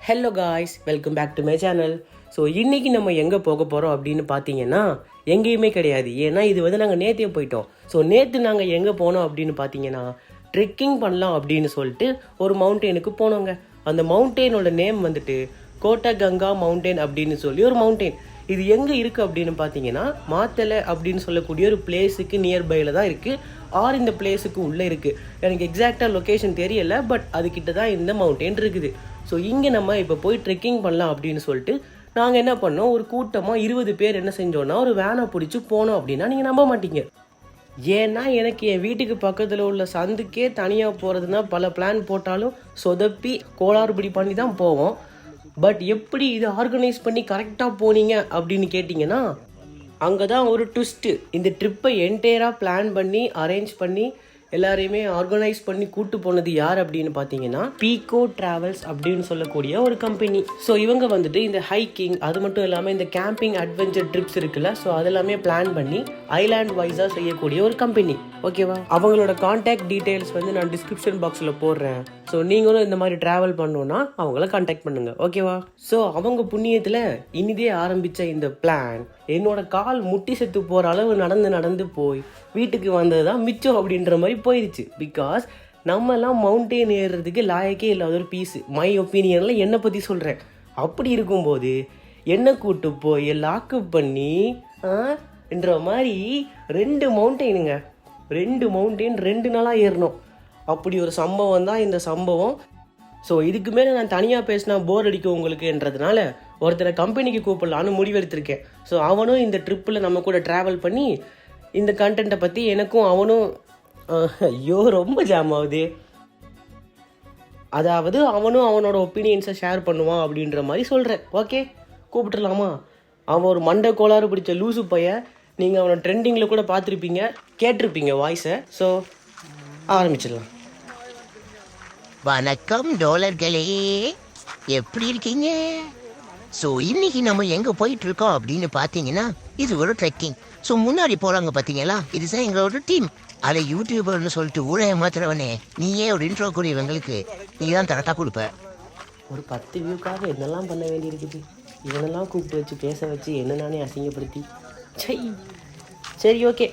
Hello guys, welcome back to my channel. So இன்றைக்கி நம்ம எங்கே போக போகிறோம் அப்படின்னு பார்த்தீங்கன்னா எங்கேயுமே கிடையாது. ஏன்னா இது வந்து நாங்கள் நேற்றே போயிட்டோம். ஸோ நேற்று நாங்கள் எங்கே போனோம் அப்படின்னு பார்த்தீங்கன்னா ட்ரெக்கிங் பண்ணலாம் அப்படின்னு சொல்லிட்டு ஒரு மவுண்டெயினுக்கு போனோங்க. அந்த மவுண்டெயினோட நேம் வந்துட்டு கோட்டகங்கா மவுண்டெயின் அப்படின்னு சொல்லி ஒரு மவுண்டெயின். இது எங்கே இருக்குது அப்படின்னு பார்த்தீங்கன்னா மாத்தலை அப்படின்னு சொல்லக்கூடிய ஒரு பிளேஸுக்கு நியர்பையில் தான் இருக்குது. ஆர் இந்த பிளேஸுக்கு உள்ளே இருக்குது. எனக்கு எக்ஸாக்டாக லொக்கேஷன் தெரியலை, பட் அதுக்கிட்ட தான் இந்த மவுண்டெயின் இருக்குது. ஸோ இங்கே நம்ம இப்போ போய் ட்ரெக்கிங் பண்ணலாம் அப்படின்னு சொல்லிட்டு நாங்கள் என்ன பண்ணோம், ஒரு கூட்டமாக 20 பேர் என்ன செஞ்சோன்னா ஒரு வேனை பிடிச்சி போனோம் அப்படின்னா நீங்கள் நம்ப மாட்டீங்க. ஏன்னா எனக்கு என் வீட்டுக்கு பக்கத்தில் உள்ள சந்துக்கே தனியாக போகிறதுனா பல பிளான் போட்டாலும் சொதப்பி கோளாறுபடி பண்ணி தான் போவோம். பட் எப்படி இதை ஆர்கனைஸ் பண்ணி கரெக்டாக போனீங்க அப்படின்னு கேட்டிங்கன்னா அங்கே தான் ஒரு ட்விஸ்ட்டு. இந்த ட்ரிப்பை என்டையராக பிளான் பண்ணி அரேஞ்ச் பண்ணி எல்லாரையுமே ஆர்கனைஸ் பண்ணி கூட்டு போனது யார் அப்படின்னு பார்த்தீங்கன்னா பீகோ டிராவல்ஸ் அப்படின்னு சொல்லக்கூடிய ஒரு கம்பெனி. ஸோ இவங்க வந்துட்டு இந்த ஹைக்கிங் அது மட்டும் இல்லாமல் இந்த கேம்பிங் அட்வென்ச்சர் ட்ரிப்ஸ் இருக்குல்ல, ஸோ அதெல்லாமே பிளான் பண்ணி ஐலாண்ட் வைஸாக செய்யக்கூடிய ஒரு கம்பெனி. ஓகேவா? அவங்களோட கான்டாக்ட் டீட்டெயில்ஸ் வந்து நான் டிஸ்கிரிப்ஷன் பாக்ஸில் போடுறேன். ஸோ நீங்களும் இந்த மாதிரி ட்ராவல் பண்ணணுன்னா அவங்கள கான்டாக்ட் பண்ணுங்க. ஓகேவா? ஸோ அவங்க புண்ணியத்தில் இனிதே ஆரம்பித்த இந்த பிளான் என்னோட கால் முட்டி செத்து போகிற அளவு நடந்து போய் வீட்டுக்கு வந்தது தான் மிச்சம் அப்படின்ற மாதிரி போயிடுச்சு. பிகாஸ் நம்மலாம் மவுண்டெயின் ஏறுறதுக்கு லாயக்கே இல்லாத ஒரு பீஸு. மை ஒப்பீனியனில் என்னை பற்றி சொல்கிறேன். அப்படி இருக்கும்போது என்னை கூட்டு போய் லாக்கப் பண்ணி என்ற மாதிரி 2 மவுண்டெயினுங்க, 2 மவுண்டெயின் 2 நாளாக ஏறணும். அப்படி ஒரு சம்பவம் தான் இந்த சம்பவம். ஸோ இதுக்கு மேலே நான் தனியாக பேசினா போர் அடிக்கும் உங்களுக்குன்றதுனால ஒருத்தரை கம்பெனிக்கு கூப்பிடலான்னு முடிவெடுத்திருக்கேன். ஸோ அவனும் இந்த ட்ரிப்பில் நம்ம கூட ட்ராவல் பண்ணி இந்த கண்டென்ட்டை பற்றி எனக்கும் அவனும் ஐயோ ரொம்ப ஜாம் ஆகுது. அதாவது அவனும் அவனோட ஒப்பீனியன்ஸை ஷேர் பண்ணுவான் அப்படின்ற மாதிரி சொல்கிறேன். ஓகே, கூப்பிட்டுலாமா? அவன் ஒரு மண்டை கோளாறு பிடிச்ச லூசு பைய. நீங்கள் அவனை ட்ரெண்டிங்கில் கூட பார்த்துருப்பீங்க, கேட்டிருப்பீங்க வாய்ஸை. ஸோ ஆரம்பிச்சிடலாம். வணக்கம் டோலர்களே, எப்படி இருக்கீங்க? ஸோ இன்னைக்கு நம்ம எங்கே போயிட்டு இருக்கோம் அப்படின்னு பார்த்தீங்கன்னா இது ஒரு ட்ரெக்கிங். ஸோ முன்னாடி போகிறாங்க பார்த்தீங்களா, இதுதான் எங்களோட டீம். அதை யூடியூபர்னு சொல்லிட்டு ஊழ ஏமாத்துறவனே, நீயே ஒரு இன்ட்ரோ கூடியவங்களுக்கு நீ தான் கரெக்டாக கொடுப்ப. ஒரு 10 வியூக்காக என்னெல்லாம் பண்ண வேண்டியிருக்குது. இவனெல்லாம் கூப்பிட்டு வச்சு பேச வச்சு என்ன நானே அசிங்கப்படுத்தி. சரி ஓகே.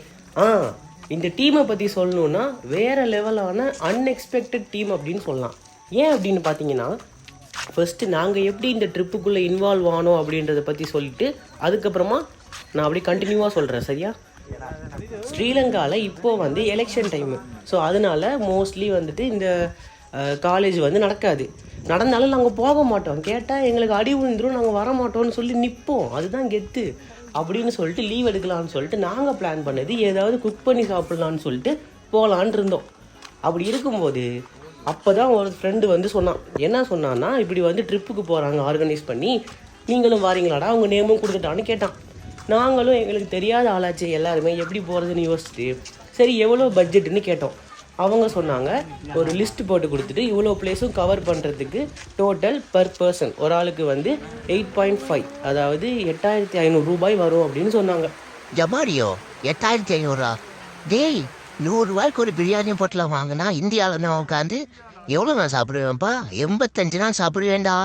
இந்த டீமை பற்றி சொல்லணுன்னா வேறு லெவலான அன்எக்ஸ்பெக்டட் டீம் அப்படின்னு சொல்லலாம். ஏன் அப்படின்னு பார்த்தீங்கன்னா ஃபஸ்ட்டு நாங்கள் எப்படி இந்த ட்ரிப்புக்குள்ளே இன்வால்வ் ஆனோம் அப்படின்றத பற்றி சொல்லிவிட்டு அதுக்கப்புறமா நான் அப்படியே கண்டினியூவாக சொல்கிறேன். சரியா? ஸ்ரீலங்காவில் இப்போது வந்து எலெக்ஷன் டைமு. ஸோ அதனால் மோஸ்ட்லி வந்துட்டு இந்த காலேஜ் வந்து நடக்காது. நடந்தாலும் நாங்கள் போக மாட்டோம். கேட்டால் எங்களுக்கு அடி விழுந்துடும், நாங்கள் வர மாட்டோம்னு சொல்லி நிற்போம். அதுதான் கெத்து அப்படின்னு சொல்லிட்டு லீவ் எடுக்கலான்னு சொல்லிட்டு நாங்கள் பிளான் பண்ணது ஏதாவது குக் பண்ணி சாப்பிட்லான்னு சொல்லிட்டு போகலான் இருந்தோம். அப்படி இருக்கும்போது அப்போ தான் ஒரு ஃப்ரெண்டு வந்து சொன்னான். என்ன சொன்னான்னா, இப்படி வந்து ட்ரிப்புக்கு போகிறாங்க ஆர்கனைஸ் பண்ணி, நீங்களும் வாரீங்களாடா, அவங்க நேமும் கொடுத்துட்டான்னு கேட்டான். நாங்களும் எங்களுக்கு தெரியாத ஆளாச்சு எல்லாருமே எப்படி போகிறதுன்னு யோசிச்சுட்டு சரி எவ்வளோ பட்ஜெட்டுன்னு கேட்டோம். அவங்க சொன்னாங்க ஒரு லிஸ்ட் போட்டு கொடுத்துட்டு இவ்வளோ பிளேஸும் கவர் பண்ணுறதுக்கு டோட்டல் பர் பர்சன் ஒரு ஆளுக்கு வந்து 8.5, அதாவது 8,500 ரூபாய் வரும் அப்படின்னு சொன்னாங்க. ஜமாரியோ 8,500? டேய், 100 ரூபாய்க்கு ஒரு பிரியாணி போட்டலாம் வாங்கினா இந்தியாவில் நான் உட்காந்து எவ்வளோ நான் சாப்பிடுவேன்ப்பா? 85 நாள் சாப்பிடுவேண்டா.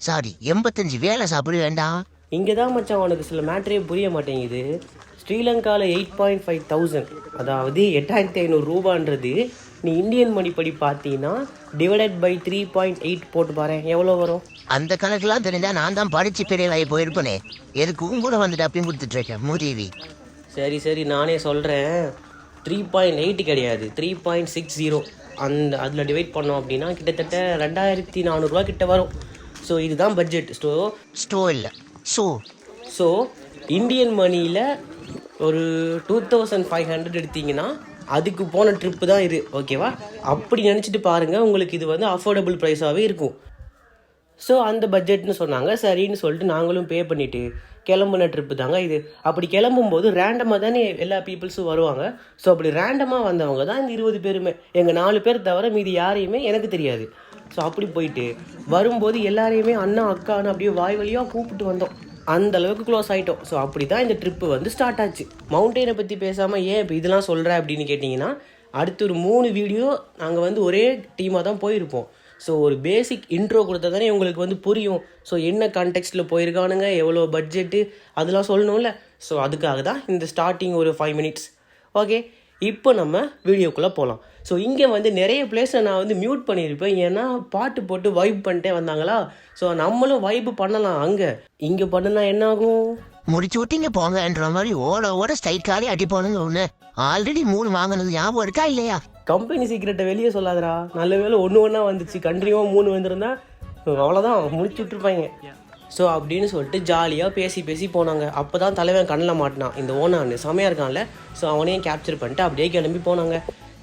சாரி, 85 வேலை சாப்பிடுவேண்டா. இங்கே தான் மச்சான் உனக்கு சில மேட்ரே புரிய மாட்டேங்குது. ஸ்ரீலங்காவில் 8,500, அதாவது 8,500 ரூபான்றது நீ இந்தியன் மணி படி பார்த்தீங்கன்னா டிவைடட் பை 3.8 போட்டு பாரு எவ்வளோ வரும். அந்த கணக்கெலாம் தெரிஞ்சா நான் தான் படித்து பெரியவாய் போயிருப்பேனே. எதுக்கும் கூட வந்துட்டு அப்படின்னு கொடுத்துட்ருக்கேன் மூதேவி. சரி நானே சொல்கிறேன். 3.8 கிடையாது, 3.60. அதில் டிவைட் பண்ணோம் அப்படின்னா கிட்டத்தட்ட 2,400 ரூபா கிட்ட வரும். ஸோ இதுதான் பட்ஜெட். ஸ்டோ இல்லை ஸோ இந்தியன் மணியில் ஒரு 2,500 எடுத்தீங்கன்னா அதுக்கு போன ட்ரிப்பு தான் இது. ஓகேவா? அப்படி நினச்சிட்டு பாருங்கள், உங்களுக்கு இது வந்து அஃபோர்டபுள் ப்ரைஸாகவே இருக்கும். ஸோ அந்த பட்ஜெட்னு சொன்னாங்க. சரின்னு சொல்லிட்டு நாங்களும் பே பண்ணிவிட்டு கிளம்புன ட்ரிப்பு தாங்க இது. அப்படி கிளம்பும்போது ரேண்டமாக தானே எல்லா பீப்புள்ஸும் வருவாங்க. ஸோ அப்படி ரேண்டமாக வந்தவங்க தான் இந்த 20 பேருமே. எங்கள் 4 பேர் தவிர மீதி யாரையுமே எனக்கு தெரியாது. ஸோ அப்படி போயிட்டு வரும்போது எல்லாரையுமே அண்ணா அக்கான்னு அப்படியே வாய் வழியாக கூப்பிட்டு வந்தோம். அந்த அளவுக்கு க்ளோஸ் ஆகிட்டோம். ஸோ அப்படி தான் இந்த ட்ரிப்பு வந்து ஸ்டார்ட் ஆச்சு. மவுண்டெயினை பற்றி பேசாமல் ஏன் இப்போ இதெல்லாம் சொல்கிறேன் அப்படின்னு கேட்டிங்கன்னா அடுத்து ஒரு 3 வீடியோ நாங்கள் வந்து ஒரே டீமாக தான் போயிருப்போம். ஸோ ஒரு பேசிக் இன்ட்ரோ கொடுத்தா தானே உங்களுக்கு வந்து புரியும். ஸோ என்ன கான்டெக்ஸ்ட்டில் போயிருக்கானுங்க, எவ்வளோ பட்ஜெட்டு, அதெல்லாம் சொல்லணும்ல. ஸோ அதுக்காக தான் இந்த ஸ்டார்டிங் ஒரு 5 மினிட்ஸ். ஓகே, இப்போ நம்ம வீடியோக்குள்ளே போகலாம். ஸோ இங்கே வந்து நிறைய பிளேஸை நான் வந்து மியூட் பண்ணியிருப்பேன், ஏன்னா பாட்டு போட்டு வைப் பண்ணிட்டே வந்தாங்களா. ஸோ நம்மளும் வைப் பண்ணலாம். இங்கே பண்ணுனா என்ன ஆகும்? முடிச்சு விட்டீங்க போங்கன்ற மாதிரி ஓட ஸ்ட்ரைக்காலே அடிப்பானுங்க. ஒன்று ஆல்ரெடி 3 வாங்கினது ஞாபகம் இருக்கா இல்லையா? கம்பெனி சீக்கிரட்டை வெளியே சொல்லாதடா. நல்ல வேலை ஒன்று ஒன்றா வந்துச்சு, கண்டினியூவாக 3 வந்திருந்தா அவ்வளோதான், முடிச்சு விட்டுருப்பாங்க. ஸோ அப்படின்னு சொல்லிட்டு ஜாலியாக பேசி போனாங்க. அப்போ தான் தலைவன் கண்ணில் மாட்டினான், இந்த ஓனான்னு செமையாக இருக்கான்ல. ஸோ அவனையும் கேப்சர் பண்ணிட்டு அப்படியே கிளம்பி போனாங்க.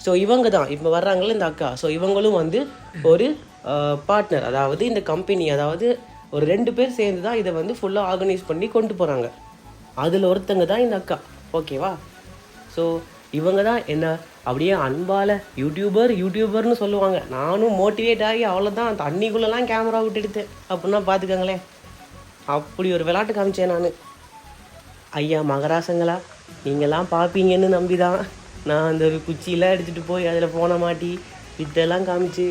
ஸோ இவங்க தான் இப்போ வர்றாங்களே இந்த அக்கா. ஸோ இவங்களும் வந்து ஒரு பார்ட்னர், அதாவது இந்த கம்பெனி, அதாவது ஒரு 2 பேர் சேர்ந்து தான் இதை வந்து ஃபுல்லாக ஆர்கனைஸ் பண்ணி கொண்டு போகிறாங்க. அதில் ஒருத்தங்க தான் இந்த அக்கா. ஓகேவா? ஸோ இவங்க தான் என்ன அப்படியே அன்பால் யூடியூபர்னு சொல்லுவாங்க. நானும் மோட்டிவேட் ஆகி அவ்வளோதான் தண்ணிக்குள்ளெல்லாம் கேமரா விட்டு எடுத்தேன் அப்படின்னா பார்த்துக்கங்களேன். அப்படி ஒரு விளையாட்டு காமிச்சேன் நான். ஐயா மகராசங்களா, நீங்கள்லாம் பார்ப்பீங்கன்னு நம்பி தான் நான் அந்த ஒரு குச்சியெல்லாம் எடுத்துகிட்டு போய் அதில் போன மாட்டி வித்தெல்லாம் காமிச்சு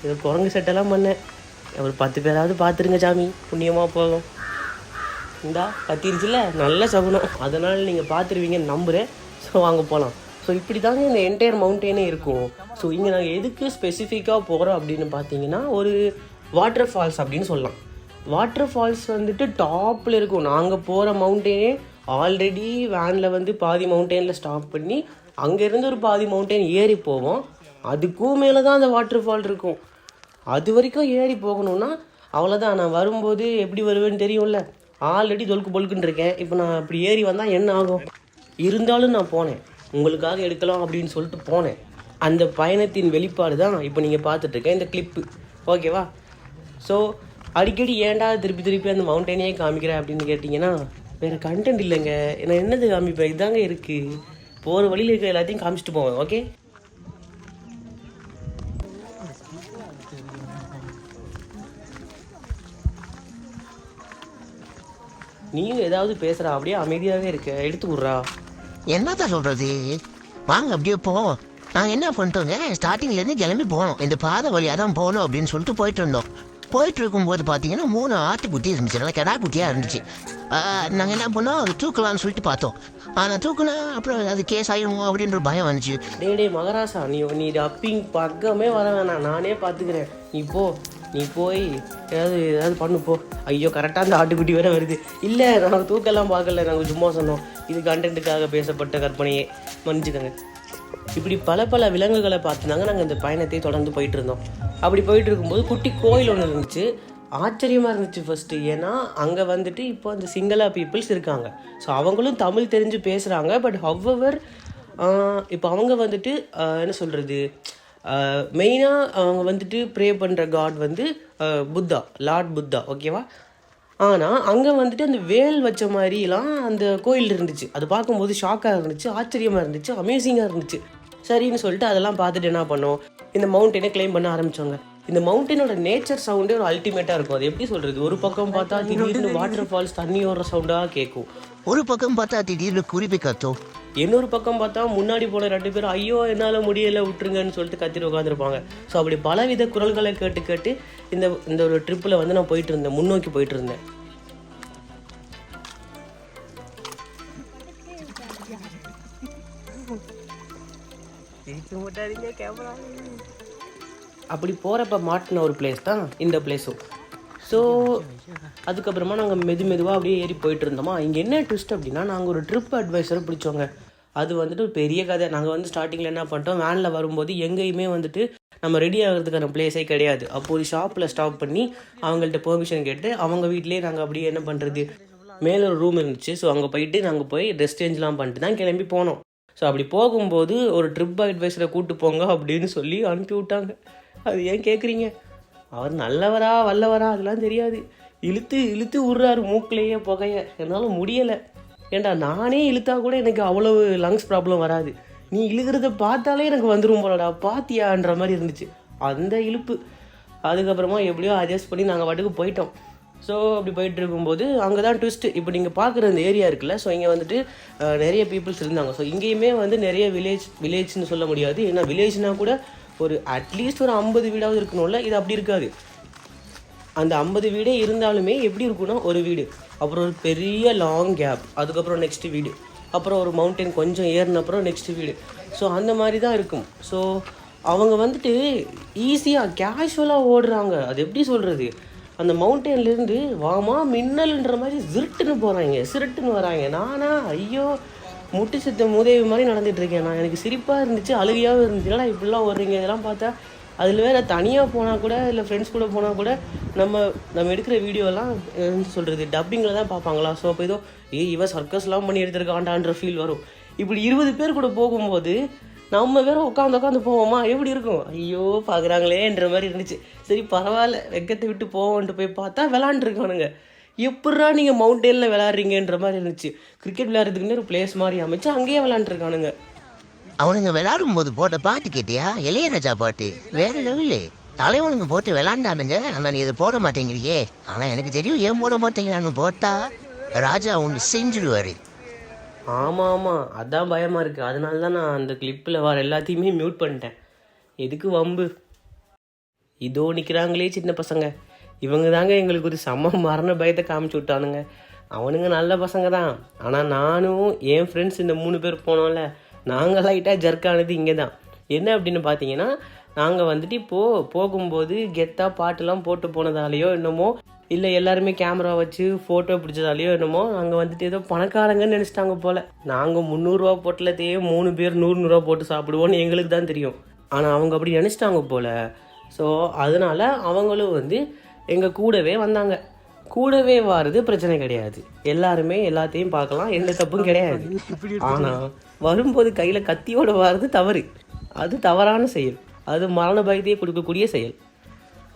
இதை குரங்கு செட்டெல்லாம் பண்ணேன். ஒரு 10 பேராவது பார்த்துருங்க சாமி, புண்ணியமாக போகும். இந்தா கத்திருச்சுல, நல்ல சகுனம். அதனால் நீங்கள் பார்த்துருவீங்கன்னு நம்புகிறேன். ஸோ வாங்க போகலாம். ஸோ இப்படி தாங்க இந்த என்டையர் மவுண்டெயினே இருக்கும். ஸோ இங்கே நாங்கள் எதுக்கு ஸ்பெசிஃபிக்காக போகிறோம் அப்படின்னு பார்த்தீங்கன்னா, ஒரு வாட்டர் ஃபால்ஸ் அப்படின்னு சொல்லலாம். வாட்டர் ஃபால்ஸ் வந்துட்டு டாப்பில் இருக்கும். நாங்கள் போகிற மவுண்டெயினே ஆல்ரெடி வேனில் வந்து பாதி மவுண்டெயினில் ஸ்டாப் பண்ணி அங்கேருந்து ஒரு பாதி மவுண்டெயின் ஏறி போவோம். அதுக்கும் மேலே தான் அந்த வாட்டர் ஃபால் இருக்கும். அது வரைக்கும் ஏறி போகணுன்னா அவ்வளோதான். நான் வரும்போது எப்படி வருவேன்னு தெரியும்ல, ஆல்ரெடி பொழுக்குன்னு இருக்கேன். இப்போ நான் இப்படி ஏறி வந்தால் என்ன ஆகும்? இருந்தாலும் நான் போனேன், உங்களுக்காக எடுக்கலாம் அப்படின்னு சொல்லிட்டு போனேன். அந்த பயணத்தின் வெளிப்பாடு தான் இப்போ நீங்கள் பார்த்துட்ருக்கேன் இந்த கிளிப்பு. ஓகேவா? ஸோ அடிக்கடி ஏன்டா திருப்பி அந்த மவுண்டனையே காமிக்கிறேன் அப்படின்னு கேட்டிங்கன்னா, வேறு கண்டென்ட் இல்லைங்க. நான் என்னது காமிப்பேன், இதாங்க இருக்குது. போகிற வழியில் இருக்கிற எல்லாத்தையும் காமிச்சிட்டு போவேன். ஓகே, நீயும் ஏதாவது பேசுகிறா, அப்படியே அமைதியாகவே இருக்க, எடுத்து விட்றா. என்னதான் சொல்கிறது, வாங்க அப்படியே போவோம். நாங்கள் என்ன பண்ணிட்டோங்க, ஸ்டார்டிங்லேருந்து கிளம்பி போனோம். இந்த பாதை வழியாக தான் போகணும் அப்படின்னு சொல்லிட்டு போயிட்டு இருந்தோம். போயிட்டு இருக்கும்போது பார்த்தீங்கன்னா 3 ஆட்டுக்குட்டி இருந்துச்சு, நல்லா கிடா குட்டியாக இருந்துச்சு. நாங்கள் என்ன பண்ணோம், அது தூக்கலான்னு சொல்லிட்டு பார்த்தோம். ஆனால் தூக்குனா அப்புறம் அது கேஸ் ஆகிடுமோ அப்படின்ற பயம் வந்துச்சு. டே மகராசா, நீ டப்பிங் பக்கமே வர வேணாம், நானே பார்த்துக்கிறேன். நீ போய் ஏதாவது பண்ணு போ. ஐயோ, கரெக்டாக அந்த ஆட்டுக்குட்டி வேற வருது. இல்லை, நாங்கள் தூக்கெல்லாம் பார்க்கல, நாங்கள் சும்மா சொன்னோம். இது கண்டென்ட்டுக்காக பேசப்பட்ட கற்பனையே, மன்னிச்சுக்கோங்க. இப்படி பல விலங்குகளை பார்த்துதாங்க நாங்கள் இந்த பயணத்தை தொடர்ந்து போயிட்டு இருந்தோம். அப்படி போயிட்டு இருக்கும்போது குட்டி கோயில் ஒன்று இருந்துச்சு. ஆச்சரியமாக இருந்துச்சு ஃபஸ்ட்டு. ஏன்னா அங்கே வந்துட்டு இப்போ அந்த சிங்களா பீப்புள்ஸ் இருக்காங்க. ஸோ அவங்களும் தமிழ் தெரிஞ்சு பேசுகிறாங்க. பட் ஹவ்வவர் இப்போ அவங்க வந்துட்டு என்ன சொல்கிறது, மெயினாக அவங்க வந்துட்டு ப்ரே பண்ணுற காட் வந்து புத்தா, லார்ட் புத்தா. ஓகேவா? ஆனால் அங்கே வந்துட்டு அந்த வேல் வச்ச மாதிரிலாம் அந்த கோயில் இருந்துச்சு. அது பார்க்கும்போது ஷாக்காக இருந்துச்சு, ஆச்சரியமாக இருந்துச்சு, அமேசிங்காக இருந்துச்சு. சரின்னு சொல்லிட்டு அதெல்லாம் பார்த்துட்டு என்ன பண்ணோம், இந்த மவுண்டனை கிளைம் பண்ண ஆரம்பித்தோங்க. இந்த மவுண்டனோட நேச்சர் சவுண்டே ஒரு அல்டிமேட்டாக இருக்கும். அது எப்படி சொல்கிறது, ஒரு பக்கம் பார்த்தா திடீர்னு வாட்டர் ஃபால்ஸ் தண்ணி ஓடுற சவுண்டாக கேட்கும், ஒரு பக்கம் பார்த்தா திடீர்னு குருவி கத்தும், இன்னொரு பக்கம் பார்த்தா முன்னாடி போன 2 பேரும் ஐயோ என்னால் முடியலை விட்டுருங்கன்னு சொல்லிட்டு கத்திட்டு உட்காந்துருப்பாங்க. ஸோ அப்படி பலவித குரல்களை கேட்டு இந்த ஒரு ட்ரிப்பில் வந்து நான் போயிட்டு இருந்தேன், முன்னோக்கி போயிட்டு இருந்தேன். அப்படி போகிறப்ப மாட்டின ஒரு பிளேஸ் தான் இந்த பிளேஸும். ஸோ அதுக்கப்புறமா நாங்கள் மெதுவாக அப்படியே ஏறி போயிட்டு இருந்தோமா. இங்கே என்ன ட்விஸ்ட் அப்படின்னா, நாங்கள் ஒரு ட்ரிப் அட்வைஸரை பிடிச்சோங்க. அது வந்துட்டு ஒரு பெரிய கதை. நாங்கள் வந்து ஸ்டார்டிங்கில் என்ன பண்ணிட்டோம், வேனில் வரும்போது எங்கேயுமே வந்துட்டு நம்ம ரெடி ஆகிறதுக்கான பிளேஸே கிடையாது. அப்போ ஒரு ஷாப்பில் ஸ்டாப் பண்ணி அவங்கள்ட்ட பெர்மிஷன் கேட்டு அவங்க வீட்லேயே நாங்கள் அப்படியே என்ன பண்ணுறது, மேலே ஒரு ரூம் இருந்துச்சு. ஸோ அங்கே போயிட்டு நாங்கள் போய் ட்ரெஸ் சேஞ்ச்லாம் பண்ணிட்டு தான் கிளம்பி போனோம். ஸோ அப்படி போகும்போது ஒரு ட்ரிப் அட்வைஸரை கூப்பிட்டு போங்க அப்படின்னு சொல்லி அனுப்பி விட்டாங்க. அது ஏன் கேட்குறீங்க, அவர் நல்லவரா வல்லவரா அதெல்லாம் தெரியாது. இழுத்து விட்றாரு மூக்கிலேயே புகைய. என்னால் முடியலை. ஏண்டா நானே இழுத்தா கூட எனக்கு அவ்வளவு லங்ஸ் ப்ராப்ளம் வராது, நீ இழுக்கிறத பார்த்தாலே எனக்கு வந்துடும் போலடா, பாத்தியான்ற மாதிரி இருந்துச்சு அந்த இழுப்பு. அதுக்கப்புறமா எப்படியோ அட்ஜஸ்ட் பண்ணி நாங்கள் வாட்டுக்கு போயிட்டோம். ஸோ அப்படி போயிட்டு இருக்கும்போது அங்கே தான் ட்விஸ்ட்டு. இப்போ நீங்கள் பார்க்குற இந்த ஏரியா இருக்குல்ல, ஸோ இங்கே வந்துட்டு நிறைய பீப்புள்ஸ் இருந்தாங்க. ஸோ இங்கேயுமே வந்து நிறைய வில்லேஜ்னு சொல்ல முடியாது, ஏன்னா வில்லேஜ்னால் கூட ஒரு அட்லீஸ்ட் ஒரு 50 வீடாவது இருக்கணும்ல. இது அப்படி இருக்காது. அந்த 50 வீடே இருந்தாலுமே எப்படி இருக்குன்னா, ஒரு வீடு, அப்புறம் ஒரு பெரிய லாங் கேப், அதுக்கப்புறம் நெக்ஸ்ட் வீடு, அப்புறம் ஒரு மவுண்டன் கொஞ்சம் ஏறின அப்புறம் நெக்ஸ்ட் வீடு. ஸோ அந்த மாதிரி தான் இருக்கும். ஸோ அவங்க வந்துட்டு ஈஸியாக கேஷுவலாக ஓடுறாங்க. அது எப்படி சொல்கிறது, அந்த மவுண்டன்லேருந்து வாமா மின்னல்ன்ற மாதிரி சிருட்டுன்னு போகிறாங்க, சிருட்டுன்னு வராங்க. நானா ஐயோ முட்டி சித்த மூதேவி மாதிரி நடந்துகிட்ருக்கேன் நான். எனக்கு சிரிப்பாக இருந்துச்சு, அழுகையாகவும் இருந்துச்சு. ஏன்னா இப்படிலாம் வர்றீங்க, இதெல்லாம் பார்த்தா. அதில் வேறு தனியாக போனால் கூட இல்லை ஃப்ரெண்ட்ஸ் கூட போனால் கூட நம்ம எடுக்கிற வீடியோலாம் சொல்கிறது டப்பிங்கில் தான் பார்ப்பாங்களா. ஸோ அப்போ ஏதோ இவன் சர்க்கஸ்லாம் பண்ணி எடுத்துருக்காண்டான்ற ஃபீல் வரும். இப்படி 20 பேர் கூட போகும்போது நம்ம வேற உட்காந்து போவோமா, எப்படி இருக்கும், ஐயோ பார்க்குறாங்களேன்ற மாதிரி இருந்துச்சு. சரி பரவாயில்ல, வெக்கத்தை விட்டு போவோன்ட்டு போய் பார்த்தா விளாண்டுருக்கானுங்க. எப்பட்றா நீங்கள் மவுண்டனில் விளாட்றீங்கன்ற மாதிரி இருந்துச்சு. கிரிக்கெட் விளையாடுறதுக்குன்னு ஒரு பிளேஸ் மாதிரி அமைச்சு அங்கேயே விளாண்டுருக்கானுங்க. அவனுங்க விளையாடும் போது போட்ட பாட்டு கேட்டியா, இளையராஜா பாட்டு வேற லெவலு. தலைவனுங்க போட்டு விளாண்டானுங்க. ஆனால் நீ இதை போட மாட்டேங்கிறியே. ஆனால் எனக்கு தெரியும் ஏன் போட மாட்டேங்கிறான்னு. போட்டா ராஜா ஒன்று செஞ்சுடுவார். ஆமாம், அதான் பயமாக இருக்குது. அதனால தான் நான் அந்த கிளிப்பில் வர எல்லாத்தையுமே மியூட் பண்ணிட்டேன். எதுக்கு வம்பு. இதோ நிற்கிறாங்களே சின்ன பசங்க, இவங்க தாங்க எங்களுக்கு ஒரு மரண பயத்தை காமிச்சு விட்டானுங்க. அவனுங்க நல்ல பசங்க தான். ஆனால் நானும் என் ஃப்ரெண்ட்ஸ் இந்த 3 பேர் போனோம்ல, நாங்கள் லைட்டாக ஜர்க்கானது இங்கே தான். என்ன அப்படின்னு பார்த்தீங்கன்னா, நாங்கள் வந்துட்டு இப்போது போகும்போது கெத்தாக பாட்டெல்லாம் போட்டு போனதாலேயோ என்னமோ, இல்லை எல்லாருமே கேமரா வச்சு ஃபோட்டோ பிடிச்சதாலேயோ என்னமோ, நாங்கள் வந்துட்டு ஏதோ பணக்காரங்கன்னு நினச்சிட்டாங்க போல். நாங்கள் 300 ரூபா போட்டலத்தையே 3 பேர் 100 ரூபா போட்டு சாப்பிடுவோன்னு எங்களுக்கு தான் தெரியும். ஆனால் அவங்க அப்படி நினச்சிட்டாங்க போல். ஸோ அதனால் அவங்களும் வந்து எங்கள் கூடவே வந்தாங்க. கூடவே வாரது பிரச்சனை கிடையாது, எல்லாருமே எல்லாத்தையும் பார்க்கலாம், எந்த தப்பும் கிடையாது. ஆனால் வரும்போது கையில் கத்தியோடு வாரது தவறு. அது தவறான செயல், அது மரண பயத்தையே கொடுக்கக்கூடிய செயல்.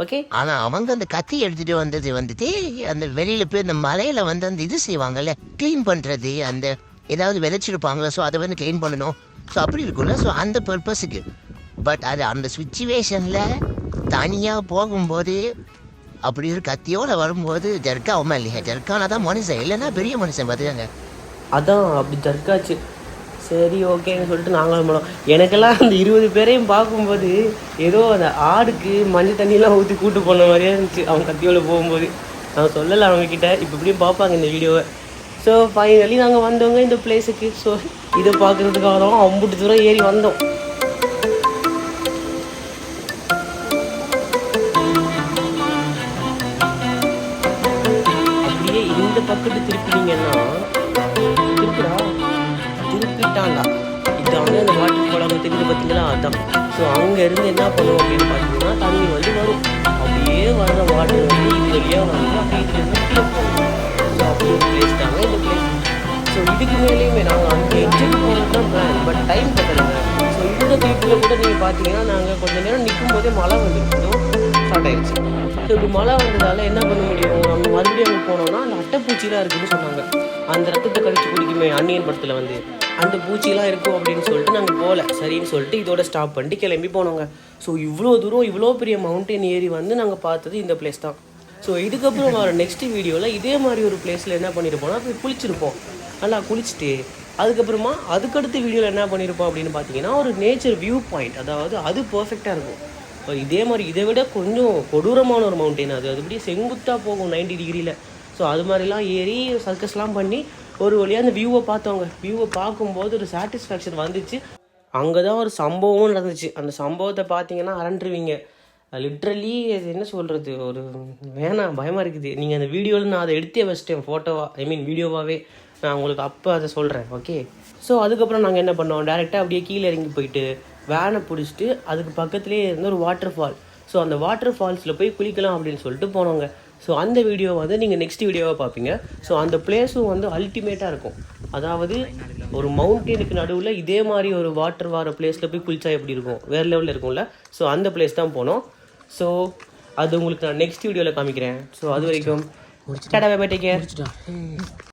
ஓகே. ஆனால் அவங்க அந்த கத்தி எடுத்துகிட்டு வந்தது வந்துட்டு அந்த வெளியில் போய் இந்த மலையில் வந்து அந்த இது செய்வாங்கல்ல, க்ளீன் பண்ணுறது, அந்த ஏதாவது விதைச்சிருப்பாங்களோ, ஸோ அதை வந்து க்ளீன் பண்ணணும். ஸோ அப்படி இருக்கும்ல, ஸோ அந்த பர்பஸுக்கு. பட் அது அந்த சுச்சுவேஷனில் தனியாக போகும்போது அப்படி ஒரு கத்தியோடு வரும்போது ஜர்க்காகுமா இல்லையா? ஜர்க்கானா தான் மனுஷன், இல்லைன்னா பெரிய மனுஷன் பார்த்துக்காங்க. அதான் அப்படி ஜர்க்காச்சு. சரி ஓகேன்னு சொல்லிட்டு நாங்களும் போனோம். எனக்கெல்லாம் அந்த 20 பேரையும் பார்க்கும்போது ஏதோ அந்த ஆடுக்கு மஞ்சள் தண்ணியெலாம் ஊற்றி கூட்டு போன மாதிரியே இருந்துச்சு அவங்க கத்தியோடு போகும்போது. நான் சொல்லலை அவங்கக்கிட்ட, இப்போ இப்படியும் பார்ப்பாங்க இந்த வீடியோவை. ஸோ ஃபைனலி நாங்கள் வந்தவங்க இந்த பிளேஸுக்கு. ஸோ இதை பார்க்குறதுக்காக தான் அம்புட்டு தூரம் ஏறி வந்தோம். அப்படியே இந்த பக்கத்து திருப்பினீங்கன்னா, திருப்பிட்டாண்டா இதாங்க அந்த வாட்டர் ஃபால் அங்கே தெரிஞ்சு பார்த்தீங்களா, அதான். ஸோ அங்கேருந்து என்ன பண்ணுவோம் அப்படின்னு பார்த்தீங்கன்னா, தண்ணி வந்து வரும். அப்படியே வர்ற வாட்டர் வந்து இது வழியாக வந்து அப்படியே இதுலேருந்து கீழே போகும். ஸோ அப்படி ஒரு பிளேஸ் தாங்க இந்த பிளேஸ். ஸோ இதுக்கு மேலேயுமே நாங்கள் அந்த எட்ஜுக்கு போகிறது தான் பிளான், பட் டைம் பத்தலைங்க. ஸோ இந்த கிளிப்பில் கூட நீங்கள் பார்த்தீங்கன்னா, நாங்கள் கொஞ்சம் நேரம் நிற்கும் போதே மழை வந்துருக்கோம், ஸ்டார்ட் ஆயிடுச்சு. ஸோ இப்படி மழை வந்ததால் என்ன பண்ண முடியும், நம்ம மறுபடியும் அங்கே போனோம்னா அந்த அட்டைப்பூச்சிலாம் இருக்குதுன்னு சொன்னாங்க. அந்த ரத்தத்தை கடிச்சு குடிக்குமே அன்னியன் படத்தில் வந்து அந்த பூச்சிலாம் இருக்கும் அப்படின்னு சொல்லிட்டு நாங்கள் போகல. சரின்னு சொல்லிட்டு இதோட ஸ்டாப் பண்ணிட்டு கிளம்பி போனோங்க. ஸோ இவ்வளோ தூரம் இவ்வளோ பெரிய மவுண்டன் ஏறி வந்து நாங்கள் பார்த்தது இந்த பிளேஸ் தான். ஸோ இதுக்கப்புறம் வர நெக்ஸ்ட் வீடியோவில் இதே மாதிரி ஒரு பிளேஸில் என்ன பண்ணியிருப்போம்னா, போய் குளிச்சிருப்போம். நல்லா குளிச்சுட்டு அதுக்கப்புறமா அதுக்கடுத்த வீடியோவில் என்ன பண்ணியிருப்போம் அப்படின்னு பார்த்தீங்கன்னா, ஒரு நேச்சர் வியூ பாயிண்ட், அதாவது அது பர்ஃபெக்டாக இருக்கும். இதே மாதிரி இதை விட கொஞ்சம் கொடூரமான ஒரு மவுண்டன், அது அப்படியே செங்குத்தாக போகும் 90 டிகிரியில். ஸோ அது மாதிரிலாம் ஏறி சர்க்கஸ்லாம் பண்ணி ஒரு வழியாக அந்த வியூவை பார்த்தவங்க. வியூவை பார்க்கும்போது ஒரு சாட்டிஸ்ஃபேக்ஷன் வந்துச்சு. அங்கே தான் ஒரு சம்பவமும் நடந்துச்சு. அந்த சம்பவத்தை பார்த்தீங்கன்னா அரண்டுருவீங்க. லிட்ரலி அது என்ன சொல்கிறது, ஒரு வேணாம் பயமாக இருக்குது. நீங்கள் அந்த வீடியோவில் நான் அதை எடுத்தே வச்சிட்டேன் ஃபோட்டோவாக, வீடியோவாகவே. நான் உங்களுக்கு அப்போ அதை சொல்கிறேன். ஓகே. ஸோ அதுக்கப்புறம் நாங்கள் என்ன பண்ணோம், டேரெக்டாக அப்படியே கீழே இறங்கி போயிட்டு வேனை பிடிச்சிட்டு அதுக்கு பக்கத்துலேயே இருந்த ஒரு வாட்டர் ஃபால், ஸோ அந்த வாட்டர் ஃபால்ஸில் போய் குளிக்கலாம் அப்படின்னு சொல்லிட்டு போனோங்க. ஸோ அந்த வீடியோ வந்து நீங்கள் நெக்ஸ்ட் வீடியோவாக பார்ப்பீங்க. ஸோ அந்த பிளேஸும் வந்து அல்டிமேட்டாக இருக்கும். அதாவது ஒரு மவுண்டனுக்கு நடுவில் இதே மாதிரி ஒரு வாட்டர் வர பிளேஸில் போய் குளிச்சா எப்படி இருக்கும், வேறு லெவலில் இருக்கும்ல. ஸோ அந்த பிளேஸ் தான் போனோம். ஸோ அது உங்களுக்கு நான் நெக்ஸ்ட் வீடியோவில் காமிக்கிறேன். ஸோ அது வரைக்கும் tata bye bye, take care.